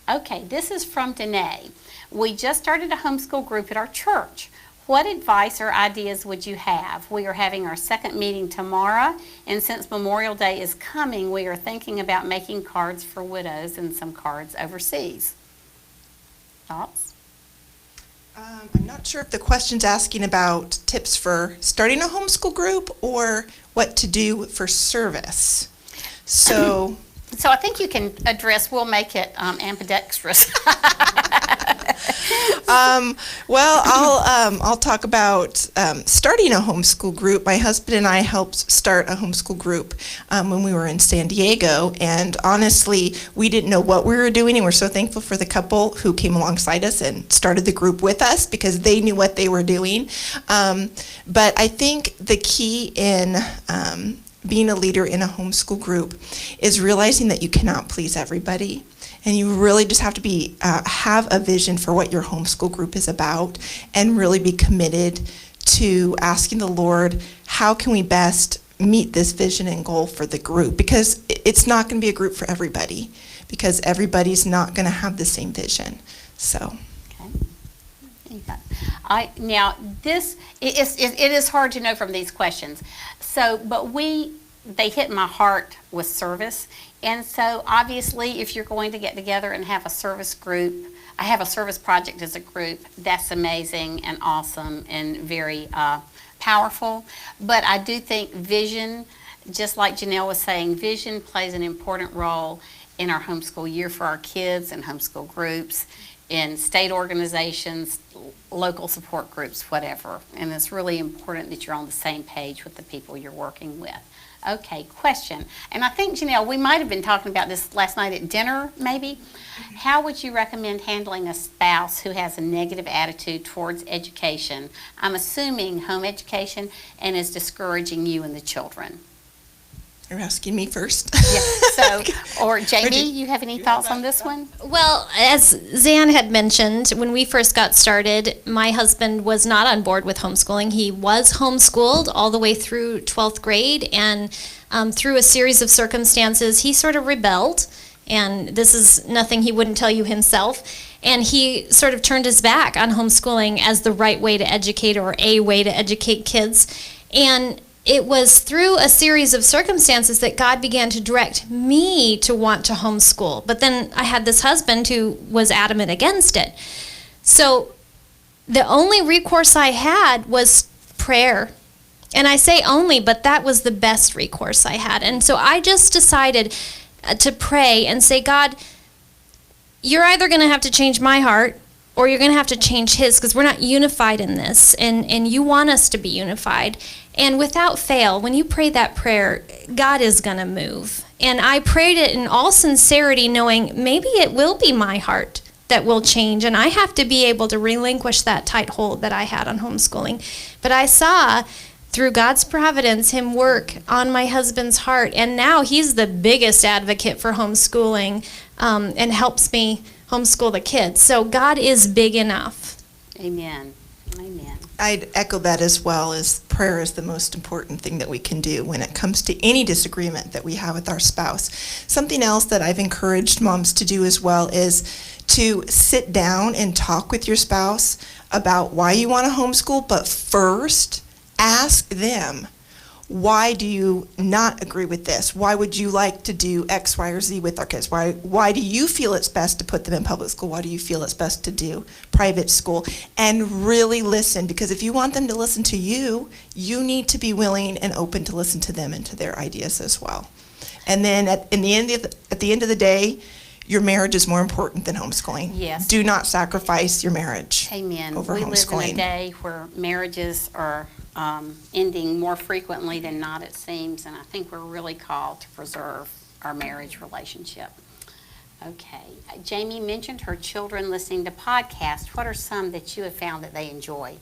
Okay, this is from Danae. We just started a homeschool group at our church. What advice or ideas would you have? We are having our second meeting tomorrow, and since Memorial Day is coming, we are thinking about making cards for widows and some cards overseas. Thoughts? I'm not sure if the question's asking about tips for starting a homeschool group or what to do for service. So I think you can address, we'll make it ambidextrous. Well, I'll talk about starting a homeschool group. My husband and I helped start a homeschool group when we were in San Diego, and honestly, we didn't know what we were doing, and we're so thankful for the couple who came alongside us and started the group with us because they knew what they were doing. But I think the key in being a leader in a homeschool group is realizing that you cannot please everybody. And you really just have to have a vision for what your homeschool group is about and really be committed to asking the Lord, how can we best meet this vision and goal for the group? Because it's not going to be a group for everybody, because everybody's not going to have the same vision. So. Okay. Now, it is hard to know from these questions. So, but they hit my heart with service. And so obviously, if you're going to get together and have a service group, I have a service project as a group, that's amazing and awesome and very powerful. But I do think vision, just like Janelle was saying, vision plays an important role in our homeschool year for our kids and homeschool groups, in state organizations, local support groups, whatever. And it's really important that you're on the same page with the people you're working with. Okay, question. And I think, Janelle, we might have been talking about this last night at dinner, maybe. How would you recommend handling a spouse who has a negative attitude towards education? I'm assuming home education, and is discouraging you and the children. You're asking me first? Yeah, or Jamie, you have any thoughts on this one? Well, as Zan had mentioned, when we first got started, my husband was not on board with homeschooling. He was homeschooled all the way through 12th grade, and through a series of circumstances, he sort of rebelled, and this is nothing he wouldn't tell you himself, and he sort of turned his back on homeschooling as the right way to educate, or a way to educate kids. And it was through a series of circumstances that God began to direct me to want to homeschool. But then I had this husband who was adamant against it. So the only recourse I had was prayer. And I say only, but that was the best recourse I had. And so I just decided to pray and say, God, you're either going to have to change my heart, or you're going to have to change his, because we're not unified in this, and you want us to be unified. And without fail, when you pray that prayer, God is going to move. And I prayed it in all sincerity, knowing maybe it will be my heart that will change, and I have to be able to relinquish that tight hold that I had on homeschooling. But I saw, through God's providence, him work on my husband's heart, and now he's the biggest advocate for homeschooling and helps me homeschool the kids. So God is big enough. Amen. Amen. I'd echo that as well, as prayer is the most important thing that we can do when it comes to any disagreement that we have with our spouse. Something else that I've encouraged moms to do as well is to sit down and talk with your spouse about why you want to homeschool, but first ask them, why do you not agree with this? Why would you like to do X, Y, or Z with our kids? Why do you feel it's best to put them in public school? Why do you feel it's best to do private school? And really listen, because if you want them to listen to you, you need to be willing and open to listen to them and to their ideas as well. And then at the end of the day, your marriage is more important than homeschooling. Yes. Do not sacrifice your marriage. Amen. Over we homeschooling. live in a day where marriages are ending more frequently than not, it seems, and I think we're really called to preserve our marriage relationship. Okay. Jamie mentioned her children listening to podcasts. What are some that you have found that they enjoy?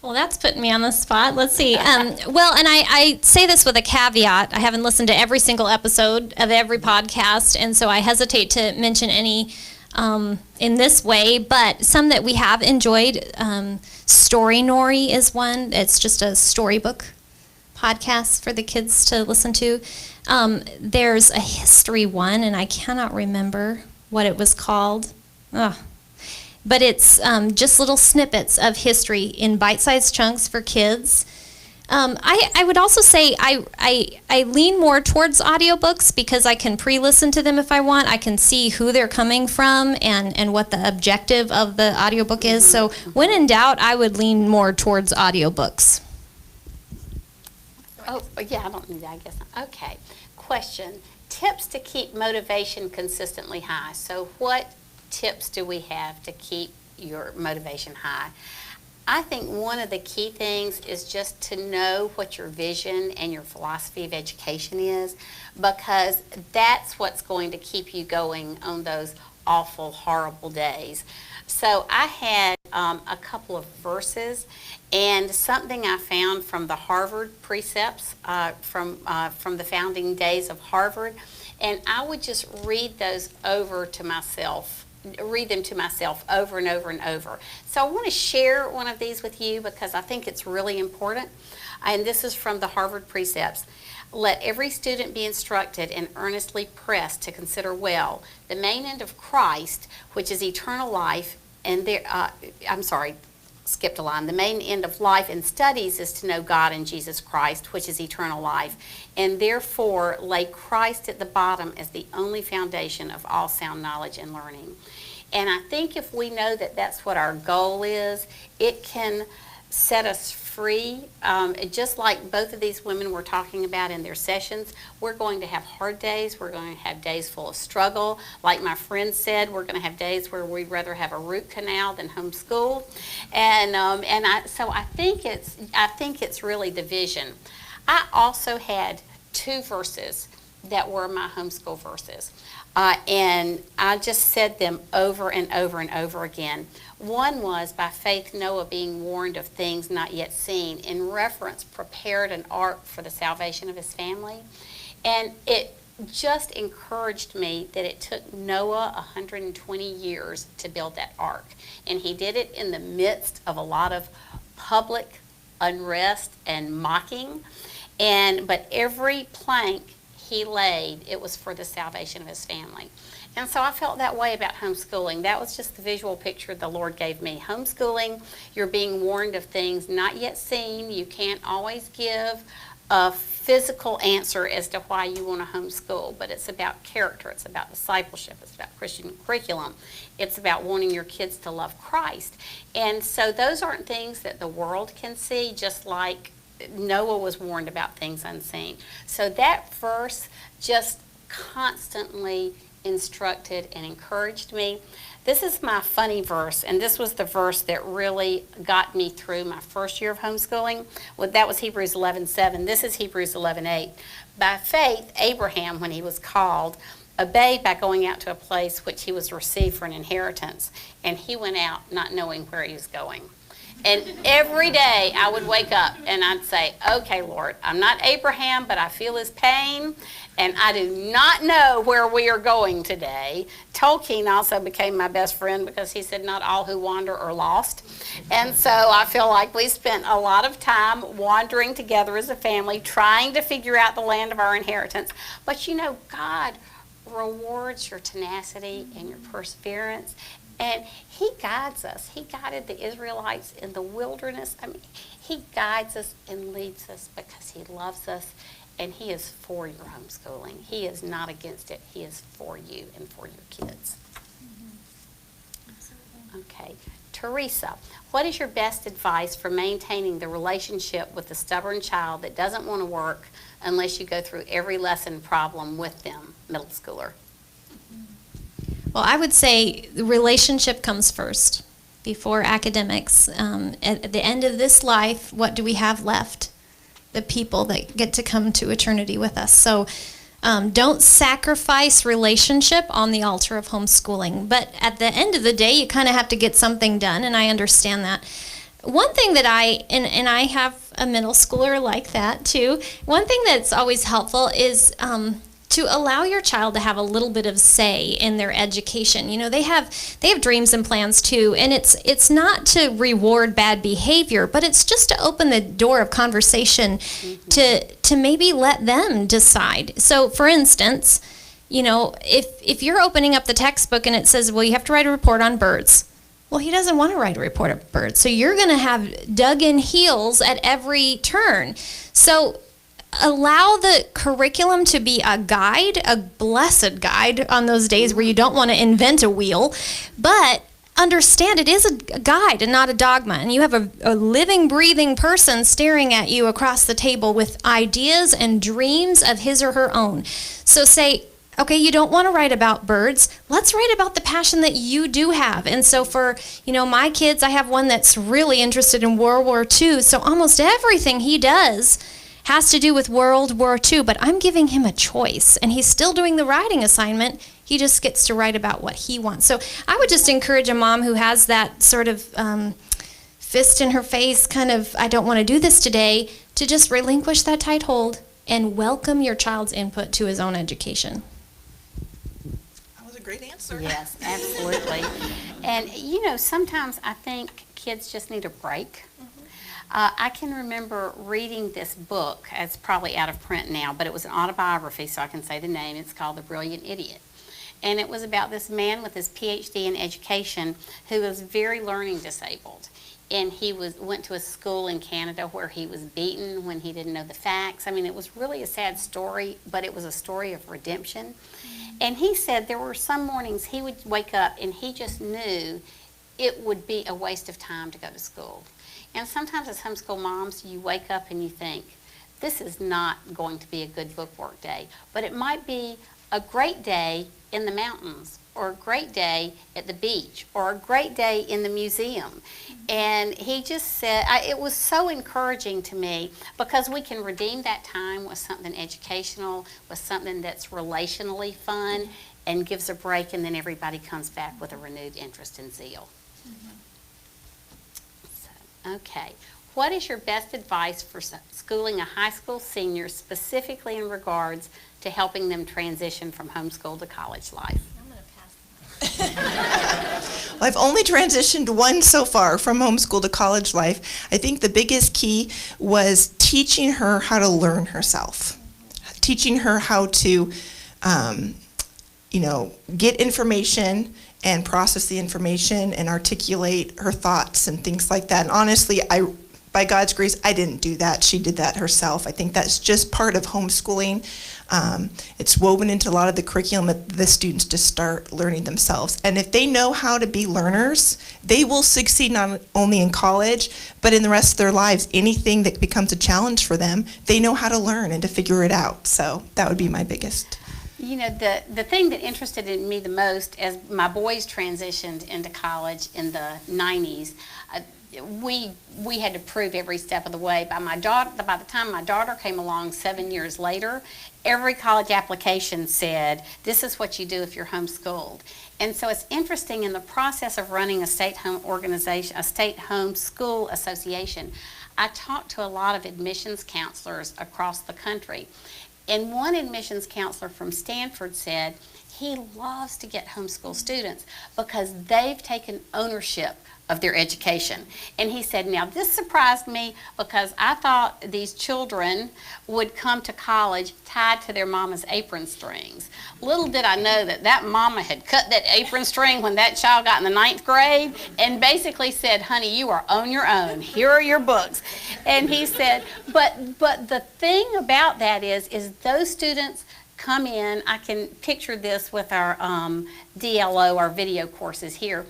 Well, that's putting me on the spot. Let's see. Well, and I say this with a caveat. I haven't listened to every single episode of every podcast, and so I hesitate to mention any in this way, but some that we have enjoyed. Story Nori is one. It's just a storybook podcast for the kids to listen to. There's a history one, and I cannot remember what it was called. Ugh. But it's just little snippets of history in bite-sized chunks for kids. I would also say I lean more towards audiobooks because I can pre-listen to them if I want. I can see who they're coming from and what the objective of the audiobook is. So when in doubt, I would lean more towards audiobooks. Oh, yeah, I don't need that, I guess not. Okay. Question. Tips to keep motivation consistently high. So what tips do we have to keep your motivation high? I think one of the key things is just to know what your vision and your philosophy of education is, because that's what's going to keep you going on those awful, horrible days. So I had a couple of verses and something I found from the Harvard precepts from the founding days of Harvard, and I would just read those over to myself. Read them to myself over and over and over. So I want to share one of these with you because I think it's really important. And this is from the Harvard precepts. Let every student be instructed and earnestly pressed to consider well the main end of Christ, which is eternal life, and skipped a line. The main end of life and studies is to know God and Jesus Christ, which is eternal life, and therefore lay Christ at the bottom as the only foundation of all sound knowledge and learning. And I think if we know that that's what our goal is, it can set us free. Just like both of these women were talking about in their sessions, we're going to have hard days. We're going to have days full of struggle. Like my friend said, we're going to have days where we'd rather have a root canal than homeschool. So I think it's really the vision. I also had 2 verses that were my homeschool verses. And I just said them over and over and over again. One was, by faith Noah, being warned of things not yet seen, in reference, prepared an ark for the salvation of his family. And it just encouraged me that it took Noah 120 years to build that ark. And he did it in the midst of a lot of public unrest and mocking. But every plank he laid, it was for the salvation of his family. And so I felt that way about homeschooling. That was just the visual picture the Lord gave me. Homeschooling, you're being warned of things not yet seen. You can't always give a physical answer as to why you want to homeschool, but it's about character, it's about discipleship, it's about Christian curriculum, it's about wanting your kids to love Christ. And so those aren't things that the world can see, just like Noah was warned about things unseen. So that verse just constantly instructed and encouraged me. This is my funny verse, and this was the verse that really got me through my first year of homeschooling. Well, that was Hebrews 11:7. This is Hebrews 11:8. By faith, Abraham, when he was called, obeyed by going out to a place which he was received for an inheritance, and he went out not knowing where he was going. And every day I would wake up and I'd say, okay, Lord, I'm not Abraham, but I feel his pain, and I do not know where we are going today. Tolkien also became my best friend because he said not all who wander are lost. And so I feel like we spent a lot of time wandering together as a family, trying to figure out the land of our inheritance. But you know, God rewards your tenacity and your perseverance. And he guides us. He guided the Israelites in the wilderness. I mean, he guides us and leads us because he loves us, and he is for your homeschooling. He is not against it. He is for you and for your kids. Okay. Teresa, what is your best advice for maintaining the relationship with the stubborn child that doesn't want to work unless you go through every lesson problem with them, middle schooler? Well, I would say the relationship comes first before academics. At the end of this life, what do we have left? The people that get to come to eternity with us. So don't sacrifice relationship on the altar of homeschooling. But at the end of the day, you kind of have to get something done, and I understand that. One thing that and I have a middle schooler like that too, one thing that's always helpful is to allow your child to have a little bit of say in their education. You know, they have dreams and plans too, and it's not to reward bad behavior, but it's just to open the door of conversation to maybe let them decide. So, for instance, if you're opening up the textbook and it says, well, you have to write a report on birds. Well, he doesn't want to write a report on birds. So you're going to have dug-in heels at every turn. So allow the curriculum to be a guide, a blessed guide on those days where you don't want to invent a wheel, but understand it is a guide and not a dogma. And you have a living, breathing person staring at you across the table with ideas and dreams of his or her own. So say, okay, you don't want to write about birds. Let's write about the passion that you do have. And so for, my kids, I have one that's really interested in World War II. So almost everything he does has to do with World War II, but I'm giving him a choice. And he's still doing the writing assignment. He just gets to write about what he wants. So I would just encourage a mom who has that sort of fist in her face, kind of, I don't want to do this today, to just relinquish that tight hold and welcome your child's input to his own education. Great answer. Yes, absolutely. And sometimes I think kids just need a break. I can remember reading this book. It's probably out of print now, but it was an autobiography, so I can say the name. It's called The Brilliant Idiot. And it was about this man with his PhD in education who was very learning disabled. And he went to a school in Canada where he was beaten when he didn't know the facts. I mean, it was really a sad story, but it was a story of redemption. And he said there were some mornings he would wake up and he just knew it would be a waste of time to go to school. And sometimes as homeschool moms, you wake up and you think, this is not going to be a good bookwork day, but it might be a great day in the mountains, or a great day at the beach, or a great day in the museum. And he just said, it was so encouraging to me because we can redeem that time with something educational, with something that's relationally fun, and gives a break, and then everybody comes back with a renewed interest and zeal. So, okay. What is your best advice for schooling a high school senior, specifically in regards to helping them transition from homeschool to college life? Well, I've only transitioned one so far from homeschool to college life. I think the biggest key was teaching her how to learn herself, teaching her how to, get information and process the information and articulate her thoughts and things like that. And honestly, by God's grace, I didn't do that. She did that herself. I think that's just part of homeschooling. It's woven into a lot of the curriculum that the students just start learning themselves. And if they know how to be learners, they will succeed not only in college, but in the rest of their lives. Anything that becomes a challenge for them, they know how to learn and to figure it out. So that would be my biggest. The thing that interested in me the most as my boys transitioned into college in the 90s, we had to prove every step of the way. By the time my daughter came along 7 years later, every college application said, this is what you do if you're homeschooled. And so it's interesting in the process of running a state homeschool association, I talked to a lot of admissions counselors across the country. And one admissions counselor from Stanford said he loves to get homeschool students because they've taken ownership of their education. And he said, now this surprised me because I thought these children would come to college tied to their mama's apron strings. Little did I know that mama had cut that apron string when that child got in the 9th grade and basically said, honey, you are on your own. Here are your books. And he said, but the thing about that is those students come in, I can picture this with our DLO, our video courses here.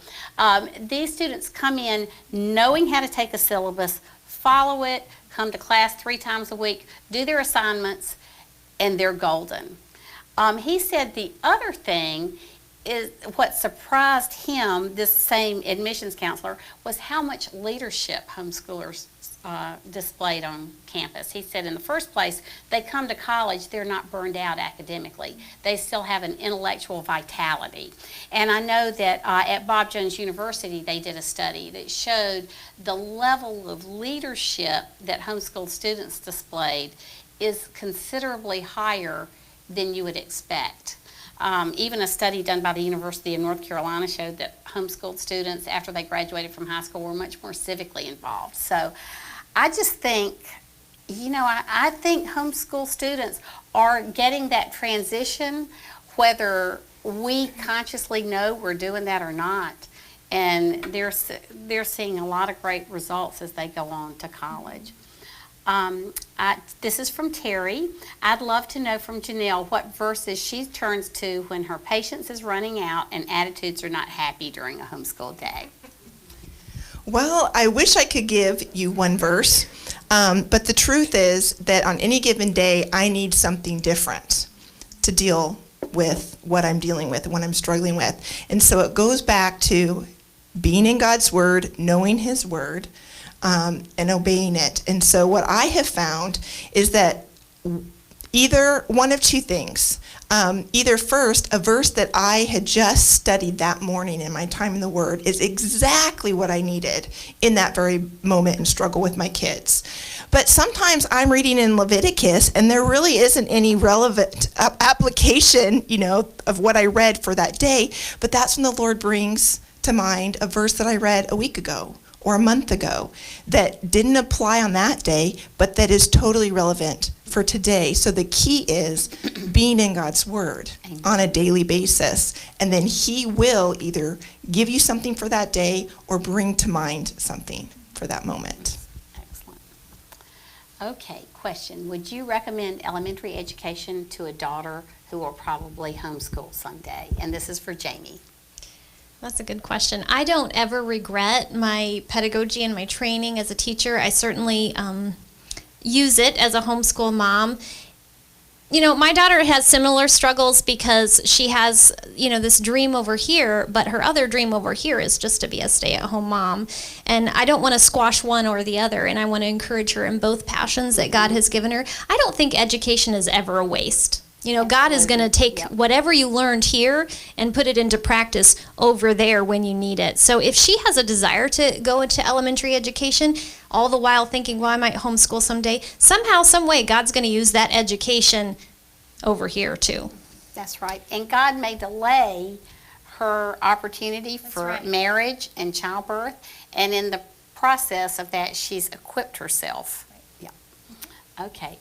These students come in knowing how to take a syllabus, follow it, come to class 3 times a week, do their assignments, and they're golden. He said the other thing is what surprised him, this same admissions counselor, was how much leadership homeschoolers displayed on campus. He said in the first place, they come to college, they're not burned out academically. They still have an intellectual vitality. And I know that at Bob Jones University, they did a study that showed the level of leadership that homeschool students displayed is considerably higher than you would expect. Even a study done by the University of North Carolina showed that homeschooled students, after they graduated from high school, were much more civically involved. So I just think, I think homeschool students are getting that transition whether we consciously know we're doing that or not. And they're seeing a lot of great results as they go on to college. This is from Terry. I'd love to know from Janelle what verses she turns to when her patience is running out and attitudes are not happy during a homeschool day. Well, I wish I could give you one verse, but the truth is that on any given day, I need something different to deal with what I'm dealing with and what I'm struggling with. And so it goes back to being in God's Word, knowing His Word, and obeying it. And so what I have found is that either one of two things. Either first, a verse that I had just studied that morning in my time in the Word is exactly what I needed in that very moment and struggle with my kids. But sometimes I'm reading in Leviticus and there really isn't any relevant application, of what I read for that day. But that's when the Lord brings to mind a verse that I read a week ago or a month ago that didn't apply on that day, but that is totally relevant for today. So the key is being in God's Word on a daily basis, and then He will either give you something for that day or bring to mind something for that moment. Excellent. Okay, question. Would you recommend elementary education to a daughter who will probably homeschool someday? And this is for Jamie. That's a good question. I don't ever regret my pedagogy and my training as a teacher. I certainly use it as a homeschool mom. My daughter has similar struggles because she has, this dream over here, but her other dream over here is just to be a stay-at-home mom. And I don't want to squash one or the other, and I want to encourage her in both passions that God has given her. I don't think education is ever a waste. God is going to take whatever you learned here and put it into practice over there when you need it. So if she has a desire to go into elementary education, all the while thinking, well, I might homeschool someday, somehow, some way, God's going to use that education over here too. That's right. And God may delay her opportunity for marriage and childbirth. And in the process of that, she's equipped herself. Yeah. Okay,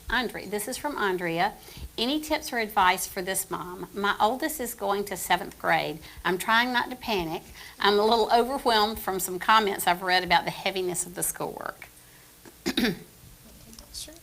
this is from Andrea. Any tips or advice for this mom? My oldest is going to 7th grade. I'm trying not to panic. I'm a little overwhelmed from some comments I've read about the heaviness of the schoolwork. Sure.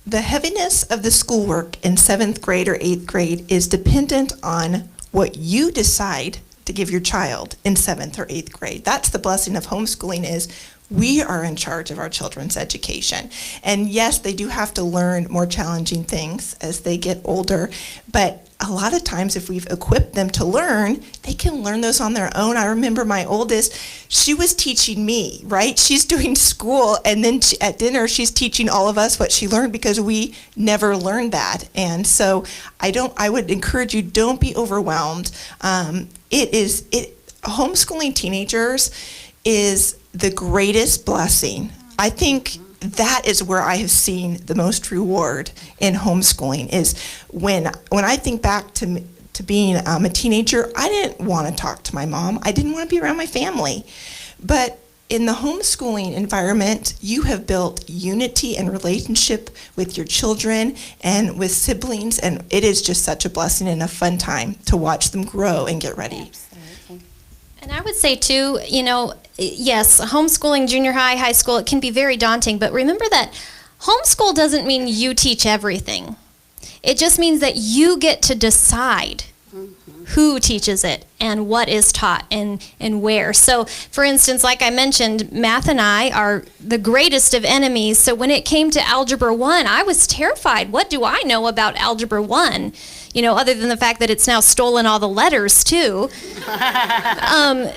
The heaviness of the schoolwork in 7th grade or 8th grade is dependent on what you decide to give your child in 7th or 8th grade. That's the blessing of homeschooling, is we are in charge of our children's education. And yes, they do have to learn more challenging things as they get older, but a lot of times if we've equipped them to learn, they can learn those on their own. I remember my oldest, she was teaching me, right? She's doing school, and then at dinner she's teaching all of us what she learned because we never learned that. And so I would encourage you, don't be overwhelmed. Homeschooling teenagers is the greatest blessing. I think that is where I have seen the most reward in homeschooling, is when I think back to being a teenager, I didn't want to talk to my mom. I didn't want to be around my family. But in the homeschooling environment, you have built unity and relationship with your children and with siblings, and it is just such a blessing and a fun time to watch them grow and get ready. Absolutely. And I would say too, yes, homeschooling, junior high, high school, it can be very daunting, but remember that homeschool doesn't mean you teach everything. It just means that you get to decide who teaches it and what is taught and where. So, for instance, like I mentioned, math and I are the greatest of enemies. So when it came to Algebra 1, I was terrified. What do I know about Algebra 1? Other than the fact that it's now stolen all the letters too.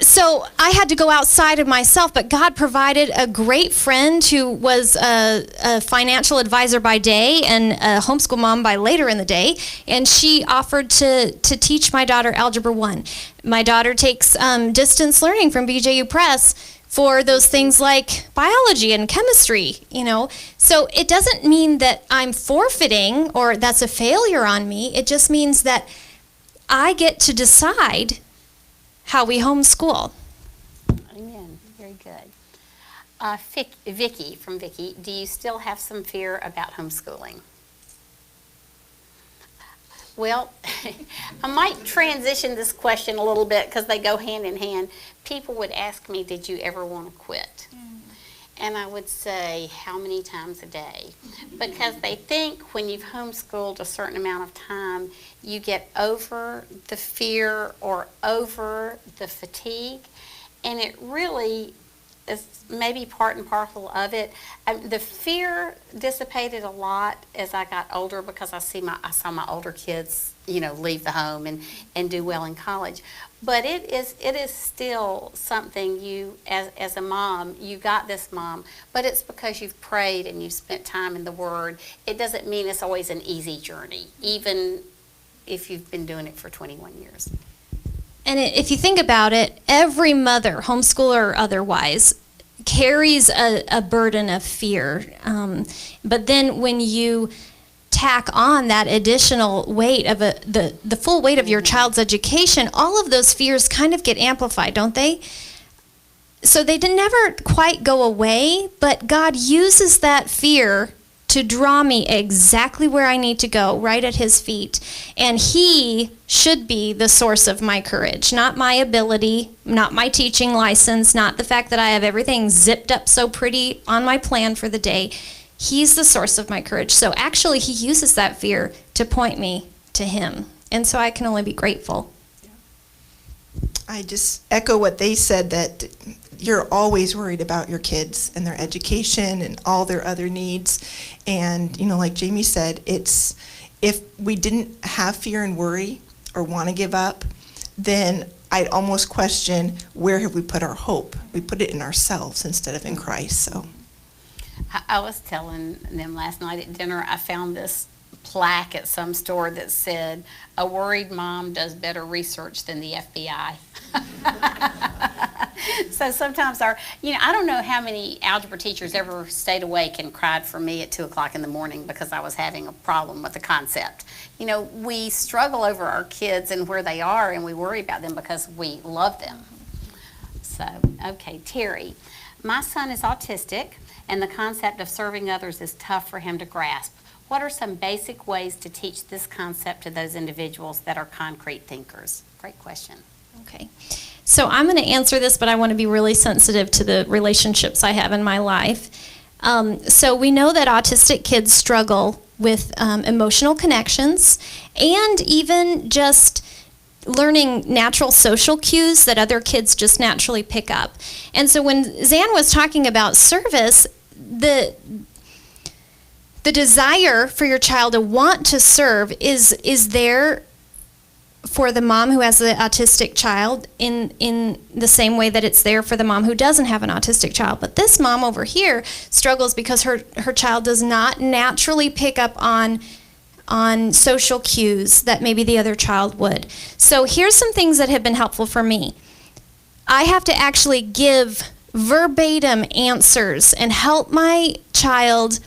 So I had to go outside of myself, but God provided a great friend who was a financial advisor by day and a homeschool mom by later in the day, and she offered to teach my daughter Algebra 1. My daughter takes distance learning from BJU Press for those things like biology and chemistry, So it doesn't mean that I'm forfeiting or that's a failure on me. It just means that I get to decide how we homeschool. Amen. Very good. Vicky, do you still have some fear about homeschooling? Well, I might transition this question a little bit because they go hand in hand. People would ask me, did you ever want to quit? And I would say, how many times a day? Because they think when you've homeschooled a certain amount of time, you get over the fear or over the fatigue. And it really is maybe part and parcel of it. The fear dissipated a lot as I got older because I saw my older kids, leave the home and do well in college. But it is still something you, as a mom, you got this, mom, but it's because you've prayed and you've spent time in the Word. It doesn't mean it's always an easy journey, even if you've been doing it for 21 years. And if you think about it, every mother, homeschooler or otherwise, carries a burden of fear. But then when you tack on that additional weight of the full weight of your child's education, all of those fears kind of get amplified, don't they? So they never quite go away, but God uses that fear to draw me exactly where I need to go, right at His feet. And He should be the source of my courage, not my ability, not my teaching license, not the fact that I have everything zipped up so pretty on my plan for the day. He's the source of my courage. So actually, He uses that fear to point me to Him. And so I can only be grateful. I just echo what they said, that you're always worried about your kids and their education and all their other needs. And, like Jamie said, if we didn't have fear and worry or want to give up, then I'd almost question, where have we put our hope? We put it in ourselves instead of in Christ. So I was telling them last night at dinner, I found this plaque at some store that said, "A worried mom does better research than the FBI." So sometimes I don't know how many algebra teachers ever stayed awake and cried for me at 2 o'clock in the morning because I was having a problem with the concept. We struggle over our kids and where they are, and we worry about them because we love them. So, okay, Terry. My son is autistic, and the concept of serving others is tough for him to grasp. What are some basic ways to teach this concept to those individuals that are concrete thinkers? Great question. Okay. So I'm going to answer this, but I want to be really sensitive to the relationships I have in my life. So we know that autistic kids struggle with emotional connections and even just learning natural social cues that other kids just naturally pick up. And so when Zan was talking about service, the desire for your child to want to serve is there for the mom who has the autistic child in the same way that it's there for the mom who doesn't have an autistic child. But this mom over here struggles because her child does not naturally pick up on social cues that maybe the other child would. So here's some things that have been helpful for me. I have to actually give verbatim answers and help my child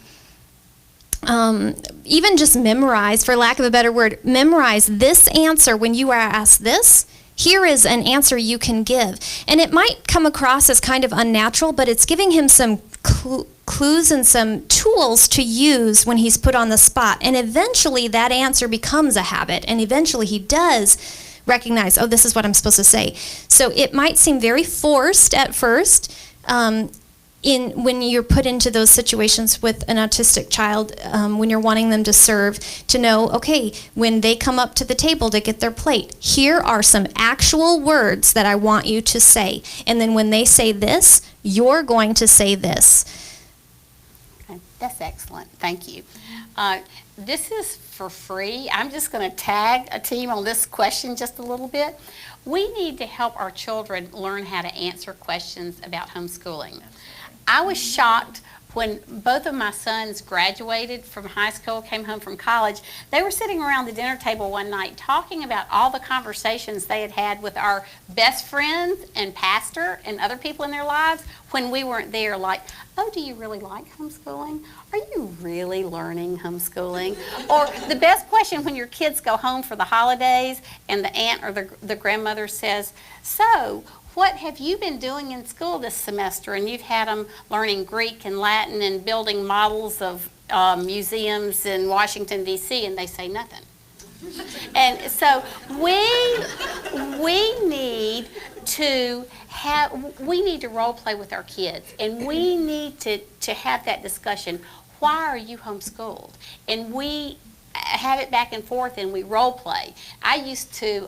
even just memorize, for lack of a better word, memorize this answer when you are asked this. Here is an answer you can give. And it might come across as kind of unnatural, but it's giving him some clues and some tools to use when he's put on the spot. And eventually that answer becomes a habit, and eventually he does recognize, oh, this is what I'm supposed to say. So it might seem very forced at first, when you're put into those situations with an autistic child, when you're wanting them to serve, to know, okay, when they come up to the table to get their plate, here are some actual words that I want you to say. And then when they say this, you're going to say this. Okay, that's excellent. Thank you. This is for free. I'm just going to tag a team on this question just a little bit. We need to help our children learn how to answer questions about homeschooling. I was shocked when both of my sons graduated from high school, came home from college. They were sitting around the dinner table one night talking about all the conversations they had had with our best friends and pastor and other people in their lives when we weren't there, like, oh, do you really like homeschooling? Are you really learning homeschooling? Or the best question when your kids go home for the holidays and the aunt or the grandmother says, so, what have you been doing in school this semester? And you've had them learning Greek and Latin and building models of museums in Washington, D.C., and they say nothing. And so we need to role play with our kids, and we need to have that discussion. Why are you homeschooled? And we have it back and forth, and we role play. I used to,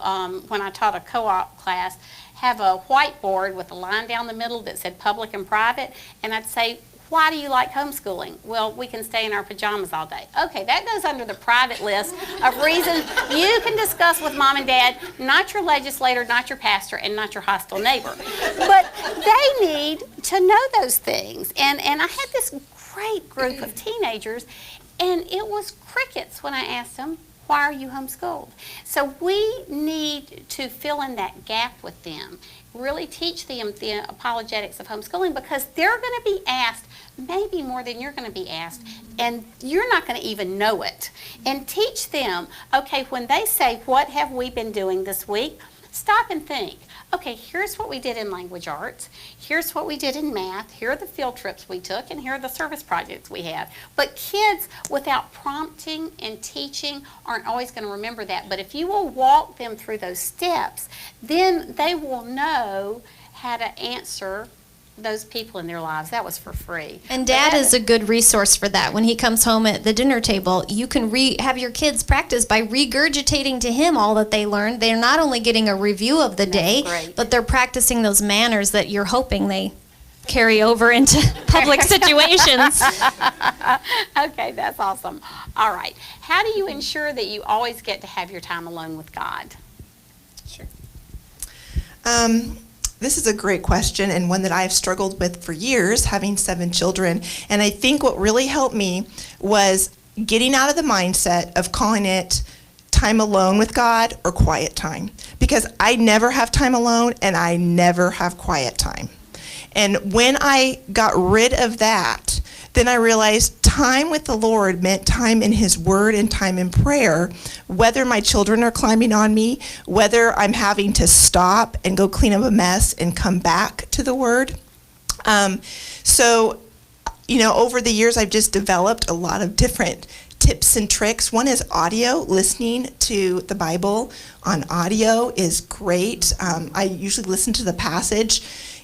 when I taught a co-op class, have a whiteboard with a line down the middle that said public and private, and I'd say, why do you like homeschooling? Well, we can stay in our pajamas all day. Okay, that goes under the private list of reasons you can discuss with mom and dad, not your legislator, not your pastor, and not your hostile neighbor. But they need to know those things. And I had this great group of teenagers, and it was crickets when I asked them, why are you homeschooled? So we need to fill in that gap with them, really teach them the apologetics of homeschooling, because they're going to be asked maybe more than you're going to be asked, and you're not going to even know it. And teach them, okay, when they say, what have we been doing this week? Stop and think. Okay, here's what we did in language arts. Here's what we did in math. Here are the field trips we took, and here are the service projects we have. But kids, without prompting and teaching, aren't always going to remember that. But if you will walk them through those steps, then they will know how to answer those people in their lives. That was for free. And Dad is a good resource for that. When he comes home at the dinner table, you can have your kids practice by regurgitating to him all that they learned. They're not only getting a review of the day, but they're practicing those manners that you're hoping they carry over into public situations. Okay, that's awesome. All right. How do you ensure that you always get to have your time alone with God? Sure. This is a great question, and one that I've struggled with for years, having 7 children. And I think what really helped me was getting out of the mindset of calling it time alone with God or quiet time. Because I never have time alone, and I never have quiet time. And when I got rid of that, then I realized time with the Lord meant time in His Word and time in prayer, whether my children are climbing on me, whether I'm having to stop and go clean up a mess and come back to the Word. So, over the years, I've just developed a lot of different tips and tricks. One is audio. Listening to the Bible on audio is great. I usually listen to the passage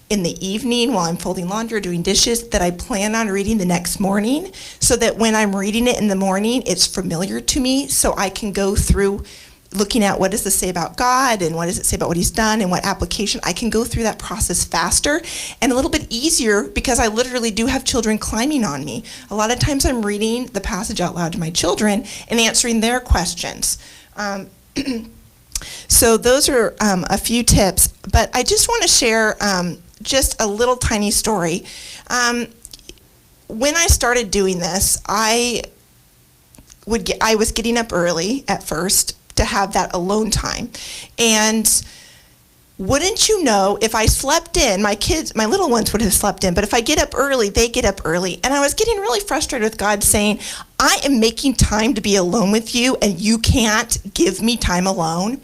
in the evening while I'm folding laundry or doing dishes that I plan on reading the next morning, so that when I'm reading it in the morning, it's familiar to me, so I can go through looking at what does this say about God and what does it say about what He's done and what application. I can go through that process faster and a little bit easier, because I literally do have children climbing on me. A lot of times I'm reading the passage out loud to my children and answering their questions. So those are a few tips, but I just want to share just a little tiny story. When I started doing this, I was getting up early at first to have that alone time. And wouldn't you know, if I slept in, my little ones would have slept in, but if I get up early, they get up early. And I was getting really frustrated with God, saying, I am making time to be alone with you, and you can't give me time alone.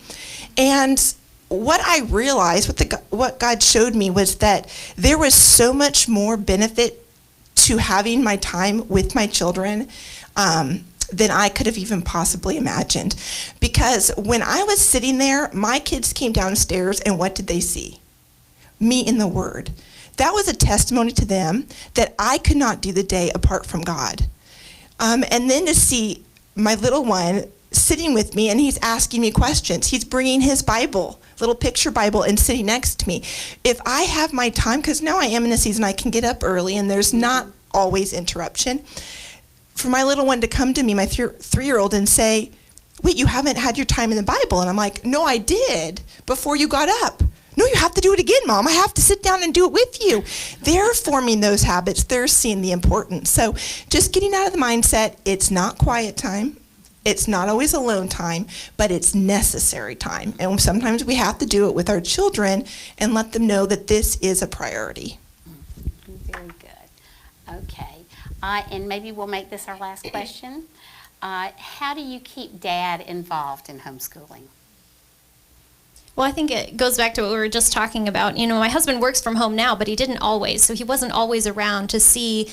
And what I realized, what God showed me, was that there was so much more benefit to having my time with my children than I could have even possibly imagined. Because when I was sitting there, my kids came downstairs, and what did they see? Me in the Word. That was a testimony to them that I could not do the day apart from God. And then to see my little one sitting with me, and he's asking me questions. He's bringing his Bible, little picture Bible, and sitting next to me. If I have my time, because now I am in a season I can get up early and there's not always interruption, for my little one to come to me, my 3-year-old, and say, wait, you haven't had your time in the Bible? And I'm like, no, I did before you got up. No, you have to do it again, Mom. I have to sit down and do it with you. They're forming those habits. They're seeing the importance. So just getting out of the mindset, it's not quiet time. It's not always alone time, but it's necessary time. And sometimes we have to do it with our children and let them know that this is a priority. Very good. Okay. And maybe we'll make this our last question. How do you keep Dad involved in homeschooling? Well, I think it goes back to what we were just talking about. My husband works from home now, but he didn't always, so he wasn't always around to see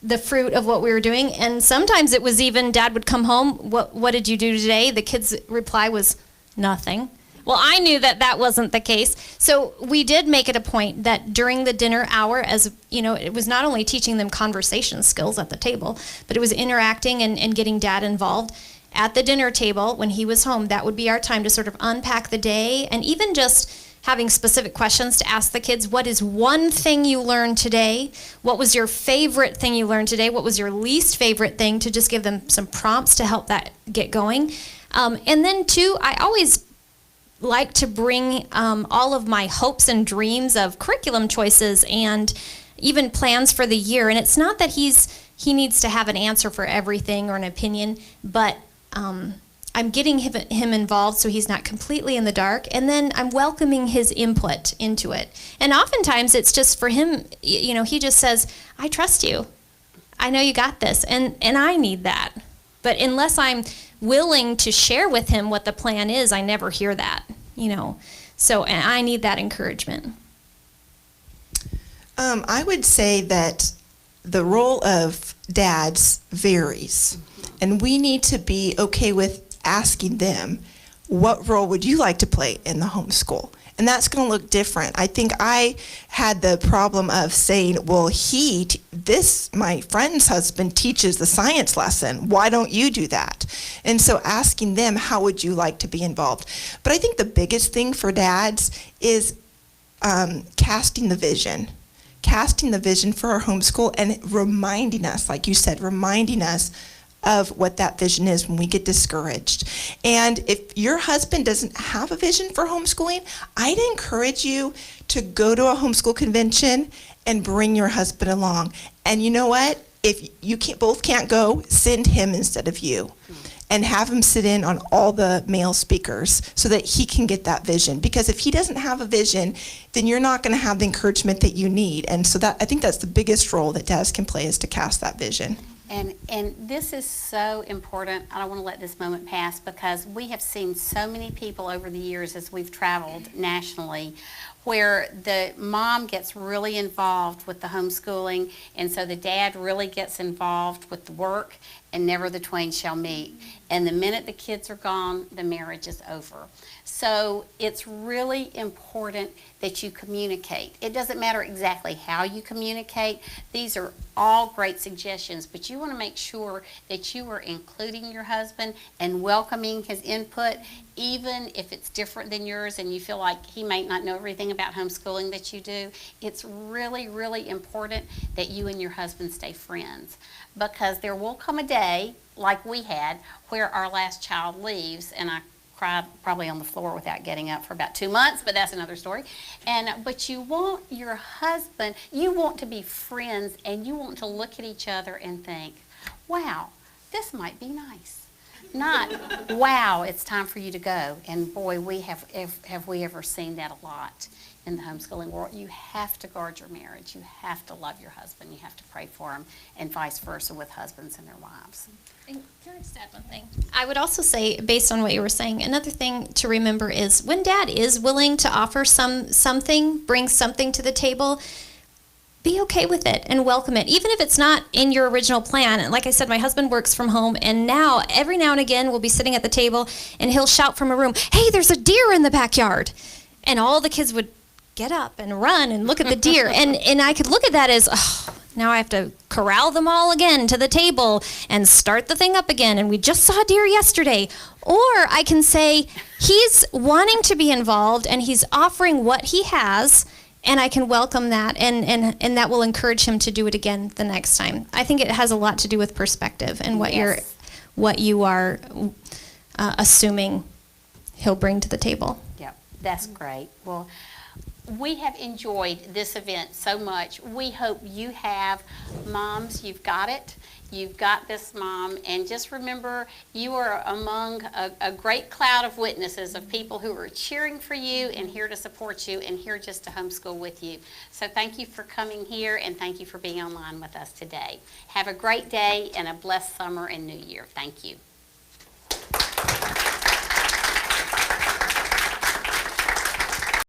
the fruit of what we were doing. And sometimes it was even, Dad would come home, what did you do today? The kid's reply was, nothing. Well, I knew that that wasn't the case. So we did make it a point that during the dinner hour, as you know, it was not only teaching them conversation skills at the table, but it was interacting and getting Dad involved. At the dinner table, when he was home, that would be our time to sort of unpack the day, and even just having specific questions to ask the kids, what is one thing you learned today? What was your favorite thing you learned today? What was your least favorite thing? To just give them some prompts to help that get going. And then too, I always like to bring all of my hopes and dreams of curriculum choices and even plans for the year. And it's not that he needs to have an answer for everything or an opinion, but I'm getting him involved so he's not completely in the dark, and then I'm welcoming his input into it. And oftentimes it's just for him, you know, he just says, I trust you. I know you got this, and I need that. But unless I'm willing to share with him what the plan is, I never hear that, you know. So and I need that encouragement. I would say that the role of dads varies, and we need to be okay with asking them, what role would you like to play in the homeschool? And that's going to look different. I think I had the problem of saying, well, my friend's husband teaches the science lesson. Why don't you do that? And so asking them, how would you like to be involved? But I think the biggest thing for dads is casting the vision for our homeschool, and reminding us, like you said, of what that vision is when we get discouraged. And if your husband doesn't have a vision for homeschooling, I'd encourage you to go to a homeschool convention and bring your husband along. And you know what? If you both can't go, send him instead of you. And have him sit in on all the male speakers so that he can get that vision. Because if he doesn't have a vision, then you're not going to have the encouragement that you need. And so I think that's the biggest role that dads can play, is to cast that vision. And this is so important. I don't want to let this moment pass, because we have seen so many people over the years as we've traveled nationally where the mom gets really involved with the homeschooling, and so the dad really gets involved with the work, and never the twain shall meet. And the minute the kids are gone, the marriage is over. So it's really important that you communicate. It doesn't matter exactly how you communicate. These are all great suggestions, but you want to make sure that you are including your husband and welcoming his input, even if it's different than yours and you feel like he might not know everything about homeschooling that you do. It's really, really important that you and your husband stay friends, because there will come a day, like we had, where our last child leaves, and I cried probably on the floor without getting up for about 2 months, but that's another story. But you want your husband, you want to be friends, and you want to look at each other and think, wow, this might be nice. Not, wow, it's time for you to go. And boy, have we ever seen that a lot in the homeschooling world. You have to guard your marriage. You have to love your husband. You have to pray for him, and vice versa with husbands and their wives. And can I just add one thing? I would also say, based on what you were saying, another thing to remember is when Dad is willing to offer something, bring something to the table, be okay with it and welcome it, even if it's not in your original plan. And like I said, my husband works from home, and now, every now and again, we'll be sitting at the table, and he'll shout from a room, hey, there's a deer in the backyard. And all the kids would get up and run and look at the deer. And I could look at that as, oh, now I have to corral them all again to the table and start the thing up again. And we just saw a deer yesterday. Or I can say, he's wanting to be involved, and he's offering what he has, and I can welcome that, and that will encourage him to do it again the next time. I think it has a lot to do with perspective and what you are assuming he'll bring to the table. Yep, that's great. Well, we have enjoyed this event so much. We hope you have. Moms, you've got it. You've got this, Mom. And just remember, you are among a great cloud of witnesses, of people who are cheering for you and here to support you and here just to homeschool with you. So thank you for coming here, and thank you for being online with us today. Have a great day and a blessed summer and new year. Thank you.